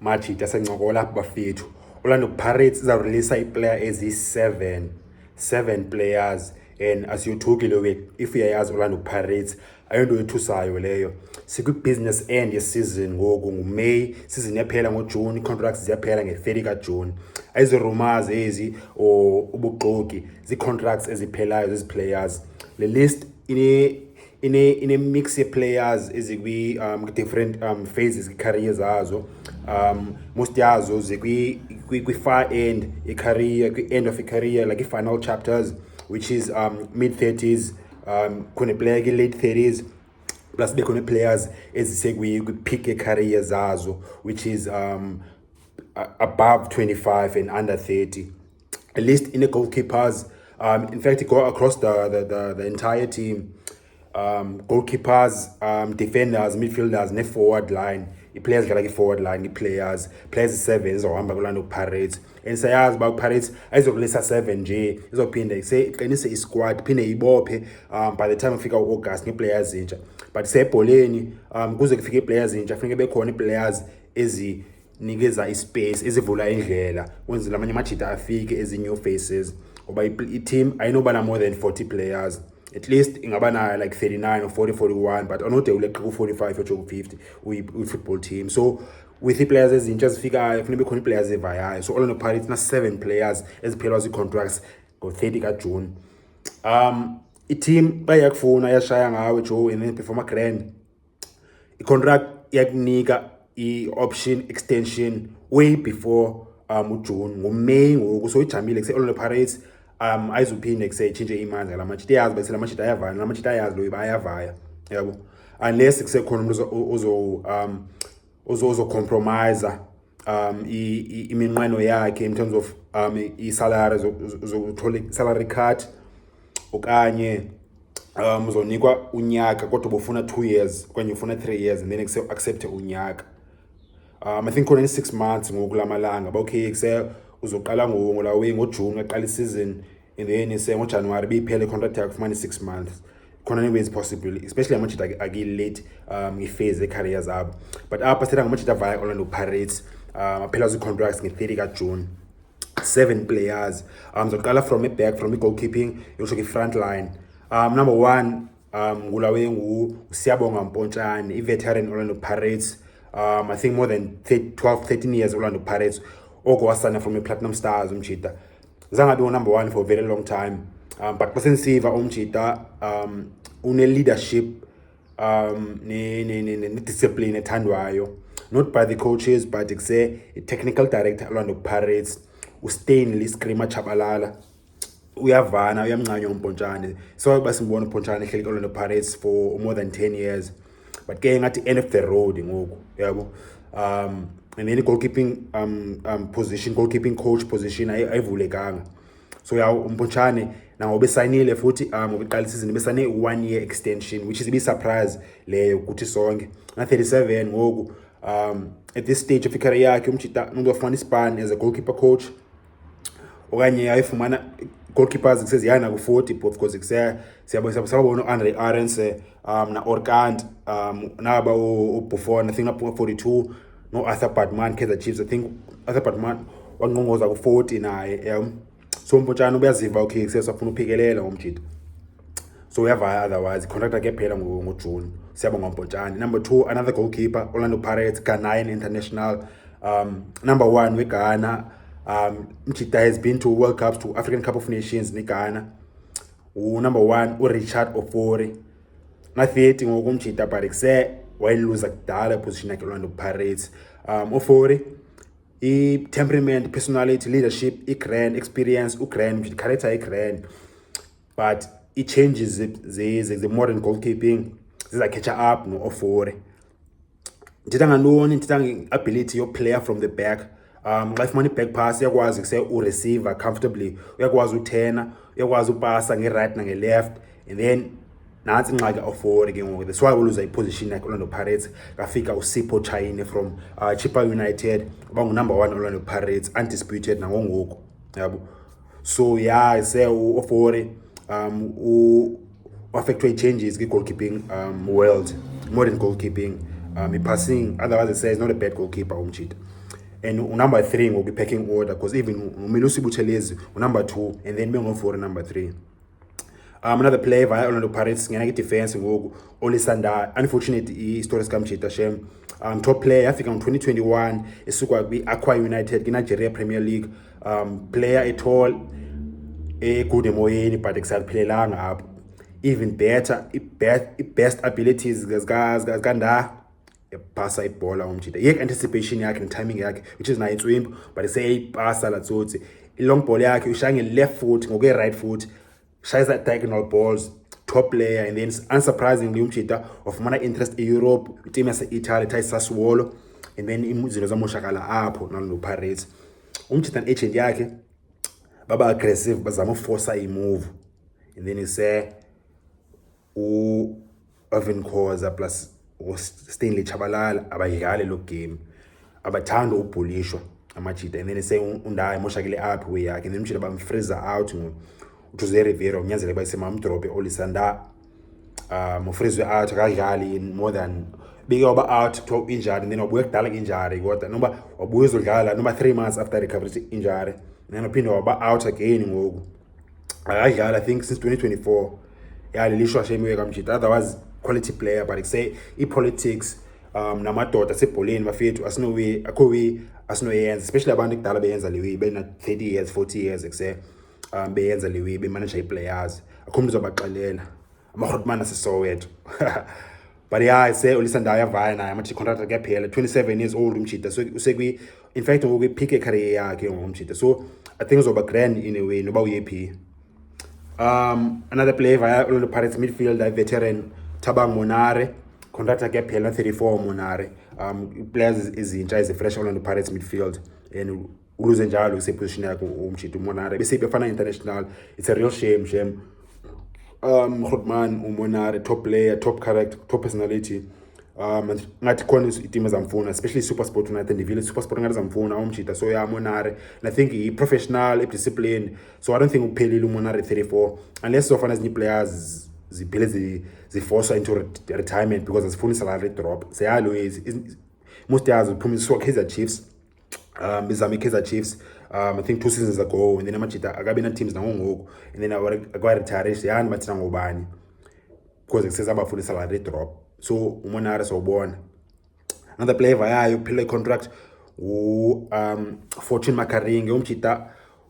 Majita sencokola bafethu. Orlando Pirates izarelease i-player seven players, and asiyothuki ke if uyayazi Orlando Pirates ayonto ethusayo leyo. Sikwi-business end ye-season ngoku nguMay, season yaphela ngoJune, i-contracts ziyaphela nge-30 kaJune. Ayizo-rumors ezi or ubuxoki, zii-contracts eziphelayo zezi players. Le list ine mix ye-players ezikwi different phases career zazo. Most yazo zikwi-far end ye-career, kwi-end of career, like i-final chapters, which is mid-30s, khona player ki-late 30s, plus bekhona players ezise-peak ye-career zazo, which is above 25 and under 30. At least in the goalkeepers, in fact, it go across the entire team. Goalkeepers, defenders, midfielders, ne forward line. I-players like i-forward line, i-players 7 izohamba Orlando Pirates. And sayazi uba Pirates ayizokulisa 7 nje, izophinde iqinise isquad, phinde ibophe by the time ufika uAugust nge-players zintsha. But sebholeni kuze kufike i-players zintsha kufuneka bekhona i-players ezinikeza ispace, ezivula indlela kwenzela amanye amajita afike ezi-new faces. Ngoba i-team ayinoba na more than 40 players. At least ingaba nayo like 39 or 40, 41, but anode uleqa ku-45 or 50 uyi-football team. So with i-players ezintsha zifikayo kufuneka bekhona i-players evayayo. So Orlando Pirates na-7 players eziphelwa zii-contracts ngo-30 kaJune. I-team bayakufuna yashaya ngawe Joe and then performa grand. I-contract iyakunika i-option extension way before uJune, ngoMay ngoku. So ijamile kuse-Orlando Pirates ayizuphinde kusetshintshe imandla ngala majita. Iyazi bese la majita ayavaya, la majita ayazi lo bayavaya, yabo, unless kusekhona umuntu ozo iminqweno yakhe in terms of i-salary, zokuthola salary cut, okanye uzonikwa unyaka kodwa bufuna 2 years okanye ufuna 3 years and then accept unyaka. I think khona 6 months ngokulamalanga ba okay kuse uzoqala ngoJune aqala i-season and then ngoJanuary biphele i-contract yakho ufumane 6 months. Khona anyways possible, especially amajita aki-late nge-phase ye-career zabo. But apha sithetha ngamajita via Orlando Pirates aphela zii-contracts nge-30 kaJune. 7 players. Zoqala from i-back, from i-goalkeeping yosho ki-front line. Number 1 ngulawe uSiyabonga Mpontshane, i-veteran Orlando Pirates. I think more than 13 years Orlando Pirates. Oko wasana from i-Platinum Stars umjita. Zangabe number 1 for a very long time. But basensiva umjita une-leadership ne-discipline ethandwayo, not by the coaches but kuse i-technical director Orlando Pirates uStanley Screamer Chabalala. Uyavana, uyamncanywa uMpontshane. So basimbona uMpontshane ehleli Orlando Pirates for more than 10 years. But ke ngathi end of the road ngoku, yabo. And then goalkeeping position, goalkeeping coach position ayivulekanga. So ya uMpontshane nangobe sayinile futhi ngokuqala isizini besane 1 year extension, which is a surprise leyo kuthi sonke. Na 37 ngoku. At this stage of career yakhe umjita umuntu wafuna ispan as a goalkeeper coach, okanye ayifumana goalkeepers kuseziyana ku-40 because siyabona uAndre Arendse na Orkant naba uBuffon, I think na 42, no Arthur Batman Kaizer Chiefs. I think Arthur Batman wanqongoza ku-40 naye. So uMpontshane uyaziva okay kusesafuna uphikelela ngomjita. So uyavaya otherwise i-contract yakhe phela ngoJune. Siyabonga uMpontshane. Number 2, another goalkeeper Orlando Pirates, Ghanaian international. Number 1 weGhana. Mjita has been to World Cups, to African Cup of Nations in Ghana. Number 1 uRichard Ofori. Na 30 ngoku umjita but kuse wayiluza kudala position yakhe Orlando Pirates. Ofori i-temperament, personality, leadership, i-grand experience, u-grand character, i-grand, but i-changes the modern goalkeeping ziza-catch up no-Ofori. Ndithetha ngantoni? Ndithetha nge-ability yo-player from the back. Xa ifumana i-back pass uyakwazi kuse ureceiver comfortably, uyakwazi uthena, uyakwazi upasa nge-right nange-left, and then nantsi ingxaki Ofori ke ngoku. That's why uluza i-position yakhe Orlando Pirates. Kafika uSipho Chayine from Chippa United, bangu-number 1 Orlando Pirates, undisputed nangongoku, yabo. So yeah, say Ofori affectwe changes kwi-goalkeeping world, modern goalkeeping, i-passing. Otherwise it says not a bad goalkeeper umjita. and number 3 ngoku packing order, because even uMelusi Buthelezi number 2 and then Bengo4 number 3. Another player via Orlando Pirates ngena defense ngoku Olisanda, unfortunate story skamchita shem. Top player yafika ngo-2021 esuka kwi-Aqua United kwi-Nigeria Premier League. Player at all good emoyeni but ekusaphelelanga apho. Even better, best abilities zikanda pasa ibhola umjita. Yek anticipation yakhe and timing yakhe, which is nayo itswimbo, but iseyipasa la tsotsi. I-long ball yakhe ushaya nge-left foot ngokwe-right foot, shaya that diagonal balls. Top player, and then unsurprisingly umjita wafumana interest e-Europe, team yase-Italy ethi Sassuolo, and then izinto zamoshakala apho nalo Pirates. Umjita agent yakhe baba aggressive, bazama uforsa i-move, and then ise Irvin Khoza plus Stanley Chabalala abayidlali lo game, abathanda ubhulishwa amajita, and then ise undayi moshakile apho way yakhe, and then umjita bamfreezer out Jose Rivero unyanzele bayisema umdrobe Olisanda mufreezwe out akadlali in more than bike waba out to injury, and then wabuye kudala injury kodwa noma wabuye uzodlala noma 3 months after recovery injury, and then uphinde waba out again ngoku akadlala I think since 2024 yalilishwa shemiwe kamjita. Otherwise quality player, but say i-politics namadoda asebholeni bafethu asinowe akhowe asinoyenza, especially abantu kudala beyenza lewe bena 30 years 40 years ekuse beyenza lewe bemanage i-players akho umuntu uzobaxelela amaHotman aseSoweto. But yeah, I say Olisanda uyavaya naye amathi contract kuyaphela, 27 years old umjita, so usekwi in fact ngokwi-peak career yakhe ngomjita, so I think uzoba grand in a way noba uyephi. Another player via Orlando Pirates midfielder veteran Thabang Monare, contract kuyaphela 34 Monare. Players ezintsha ezi-fresh Orlando Pirates midfield, and uluze njalo kuseposition yakhe umjita uMonare bese befana international. It's a real shame. Hotman uMonare, top player, top character, top personality. Ngathi khona iteam zamfuna, especially SuperSport United and Village SuperSport ngathi zamfuna umjita, so yeah Monare, and I think he professional, disciplined, so I don't think uphelile uMonare 34 unless sofana ezinye players ziphele ziforce into retirement because azifuni salary drop. Seyalo most yazi uphuma Kaizer Chiefs, bizame Kaizer Chiefs I think 2 seasons ago, and then amajita akabe na teams nangoku, and then akwa-retire yani bathina ngobani because kuseza abafuna salary drop. So uMonare sawubona. Another player vayayo uphile contract Fortune Makaringe umjita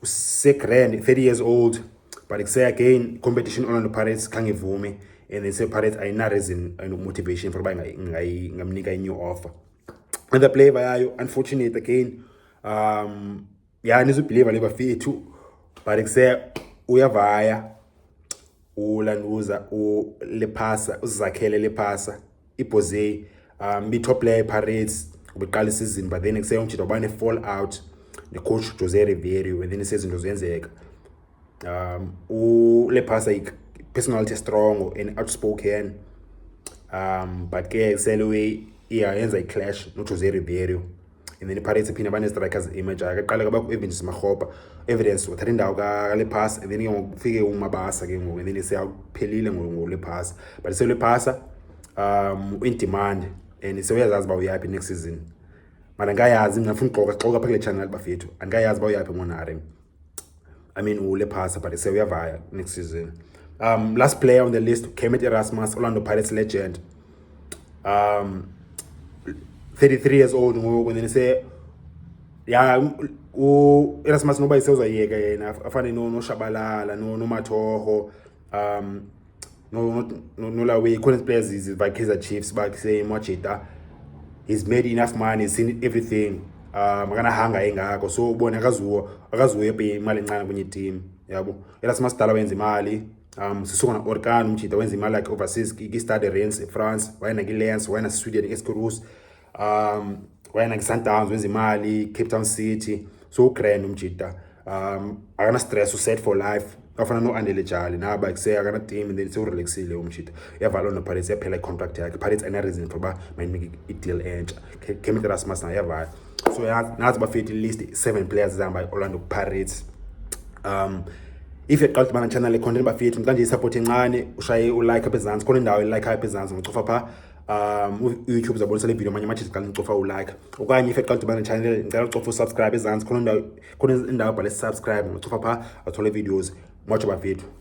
usegrand 30 years old, but say again competition Orlando Pirates kangivume, and then say Pirates ayina reason and motivation for ngamnika new offer. Another player vayayo unfortunate again yeah nizobelieve leba fethu, but say uyavaya ulanduza uLepasa uzakhele Lepasa iBoze top player Pirates ubeqala season, but then say umjita ubane fall out the coach Jose Rivero, and then izinto zenzeka. uLepasa personality strong and outspoken, but ke selwe iyayenza i-clash no Jose Rivero, and then iPirates iphina bane strikers image akaqala kabakho Evans Makgopa evidence uthatha indawo kaLepasa, and then ngofike uMabasa ke ngoku, and then seyaphelile ngoLepasa, but seLepasa in demand, and seyazazi ba uyapi next season. Mara ngayazi mina ngifuna uxoxa apha kule channel bafethu, angayazi ba uyapi uMonare, I mean uLepasa, but uyavaya next season. Last player on the list, Kemet Erasmus, Orlando Pirates legend, 33 years old ngoku, and then say yeah Erasmus noba isewuzayeka yena afane no Shabalala no Matoho no lawe current players is by Kaizer Chiefs, but say Machita he's made enough money, he's seen everything, makana hanga engako, so ubona akazuwe ephe imali encane kwenye team yabo. Erasmus dala wenza imali, sisuka na Orkan umjita wenza imali like overseas ki-Stade Reims eFrance, wayena ki-Lens, wayena Sweden eSkroos, wayena ki-Sundowns wenza imali, Cape Town City, so grand umjita. Akana stress, set for life, afana no Andile Jali naba kuse akana team, and then so relaxile umjita. Yavala Orlando Pirates yaphela i-contract yakhe, Pirates ayina reason for ba mayinike i-deal entsha. Kemet Erasmus na yavala. So nazi bafethi list 7 players zihamba Orlando Pirates. If you're called my channel content bafethu kanje support encane ushaye ulike apha ezantsi khona indawo like apha ezantsi ngocofa pha YouTube uzabonisa le video manje amathisi qala nicofa ulike okanye if eqala udibana channel ngicela ucofa usubscribe ezantsi khona indawo bhale subscribe ngocofa pha athole videos much about video.